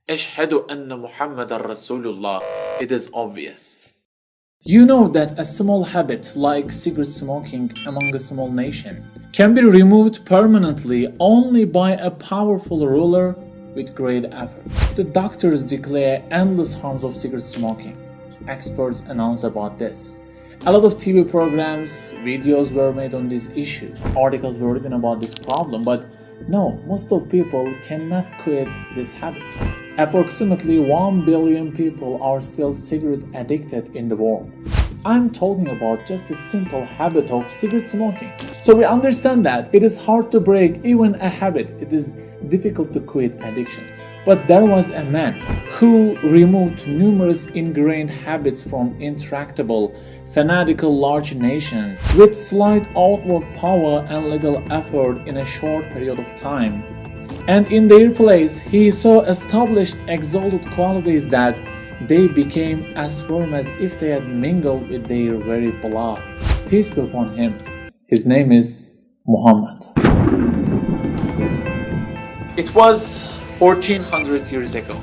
Ashhadu anna Muhammadan Rasulullah. It is obvious. You know that a small habit like cigarette smoking among a small nation can be removed permanently only by a powerful ruler with great effort. The doctors declare endless harms of cigarette smoking. Experts announce about this. A lot of TV programs, videos were made on this issue. Articles were written about this problem, but no, most of people cannot quit this habit. Approximately 1 billion people are still cigarette addicted in the world. I'm talking about just a simple habit of cigarette smoking. So we understand that it is hard to break even a habit. It is difficult to quit addictions. But there was a man who removed numerous ingrained habits from intractable, fanatical large nations with slight outward power and legal effort in a short period of time. And in their place, he so established exalted qualities that they became as firm as if they had mingled with their very blood. Peace be upon him. His name is Muhammad. It was 1400 years ago.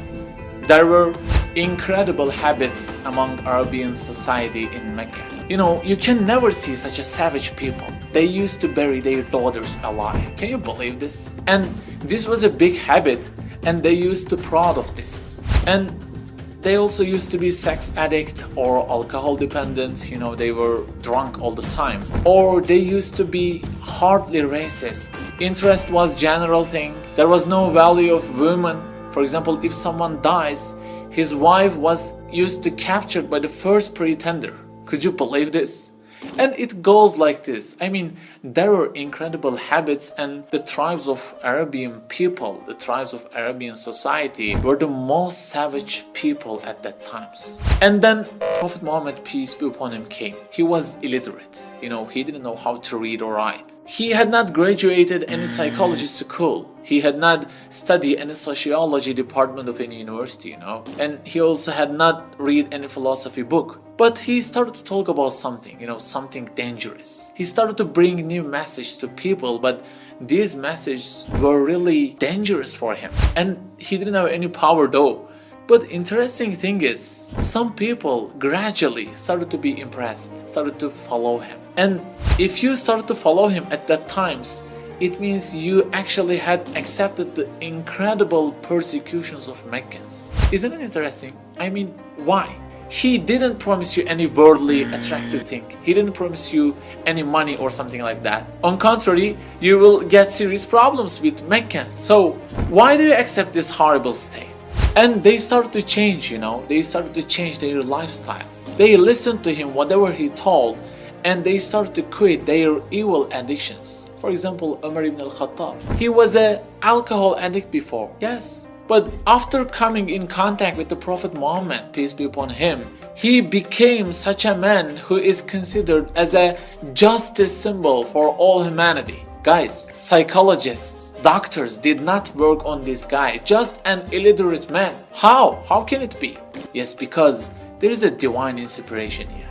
There were incredible habits among Arabian society in Mecca. You know, you can never see such a savage people. They used to bury their daughters alive. Can you believe this? And this was a big habit, and they used to proud of this. And they also used to be sex addict or alcohol dependent. You know, they were drunk all the time. Or they used to be hardly racist. Interest was general thing. There was no value of women. For example, if someone dies, his wife was used to captured by the first pretender. Could you believe this? And it goes like this. I mean, there were incredible habits, and the tribes of Arabian people, the tribes of Arabian society were the most savage people at that times. And then Prophet Muhammad, peace be upon him, came. He was illiterate. You know, he didn't know how to read or write. He had not graduated any psychology school. He had not studied any sociology department of any university, you know. And he also had not read any philosophy book. But he started to talk about something, you know, something dangerous. He started to bring new message to people, but these messages were really dangerous for him. And he didn't have any power though. But interesting thing is, some people gradually started to be impressed, started to follow him. And if you started to follow him at that times, it means you actually had accepted the incredible persecutions of Meccans. Isn't it interesting? I mean, why? He didn't promise you any worldly attractive thing. He didn't promise you any money or something like that. On contrary, you will get serious problems with Meccans. So why do you accept this horrible state? And they started to change, you know. They started to change their lifestyles. They listened to him, whatever he told, and they started to quit their evil addictions. For example, Umar ibn al-Khattab. He was an alcohol addict before. Yes. But after coming in contact with the Prophet Muhammad, peace be upon him, he became such a man who is considered as a justice symbol for all humanity. Guys, psychologists, doctors did not work on this guy, just an illiterate man. How? How can it be? Yes, because there is a divine inspiration here.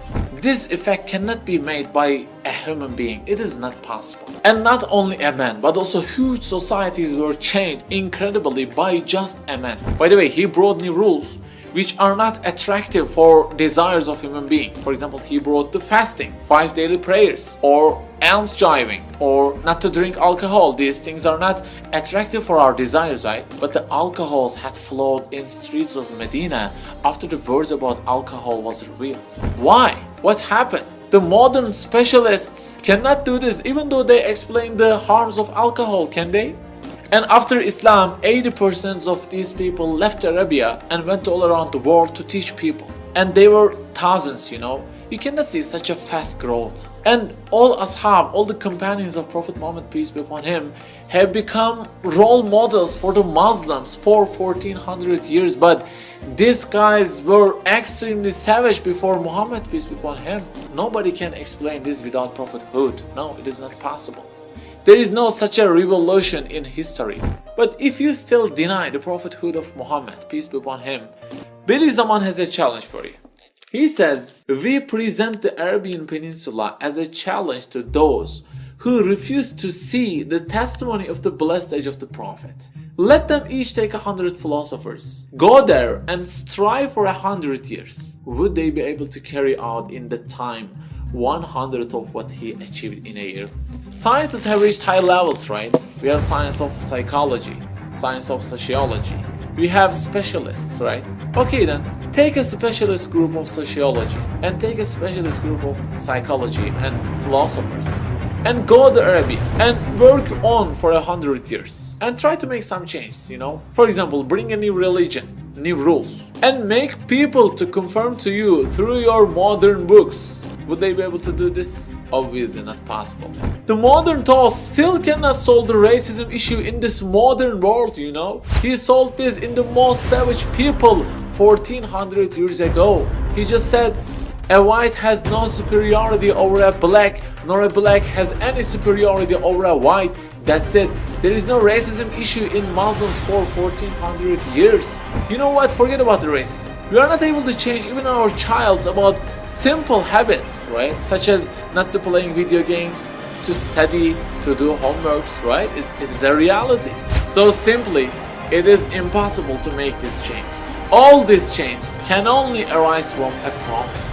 This effect cannot be made by a human being. It is not possible. And not only a man, but also huge societies were changed incredibly by just a man. By the way, he brought new rules which are not attractive for desires of human being. For example, he brought the fasting, 5 daily prayers, or almsgiving, or not to drink alcohol. These things are not attractive for our desires, right? But the alcohols had flowed in streets of Medina after the words about alcohol was revealed. Why? What happened? The modern specialists cannot do this, even though they explain the harms of alcohol, can they? And after Islam, 80% of these people left Arabia and went all around the world to teach people. And they were thousands, you know. You cannot see such a fast growth. And all ashab, all the companions of Prophet Muhammad, peace be upon him, have become role models for the Muslims for 1400 years. But these guys were extremely savage before Muhammad, peace be upon him. Nobody can explain this without prophethood. No, it is not possible. There is no such a revolution in history. But if you still deny the prophethood of Muhammad, peace be upon him, Billy Zaman has a challenge for you. He says, we present the Arabian Peninsula as a challenge to those who refuse to see the testimony of the blessed age of the Prophet. Let them each take 100 philosophers. Go there and strive for 100 years. Would they be able to carry out in the time 100 of what he achieved in a year? Sciences have reached high levels, right? We have science of psychology, science of sociology. We have specialists, right? Okay then, take a specialist group of sociology and take a specialist group of psychology and philosophers and go to Arabia and work on for 100 years and try to make some changes, you know? For example, bring a new religion, new rules, and make people to conform to you through your modern books. Would they be able to do this? Obviously not possible. The modern thought still cannot solve the racism issue in this modern world, you know? He solved this in the most savage people 1400 years ago. He just said, a white has no superiority over a black, nor a black has any superiority over a white. That's it. There is no racism issue in Muslims for 1400 years. You know what? Forget about the racism. We are not able to change even our childs about simple habits, right? Such as not to playing video games, to study, to do homeworks, right? It is a reality. So simply, it is impossible to make this change. All these changes can only arise from a prophet.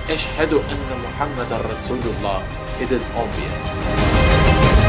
Ashhadu anna Muhammadan Rasulullah. It is obvious.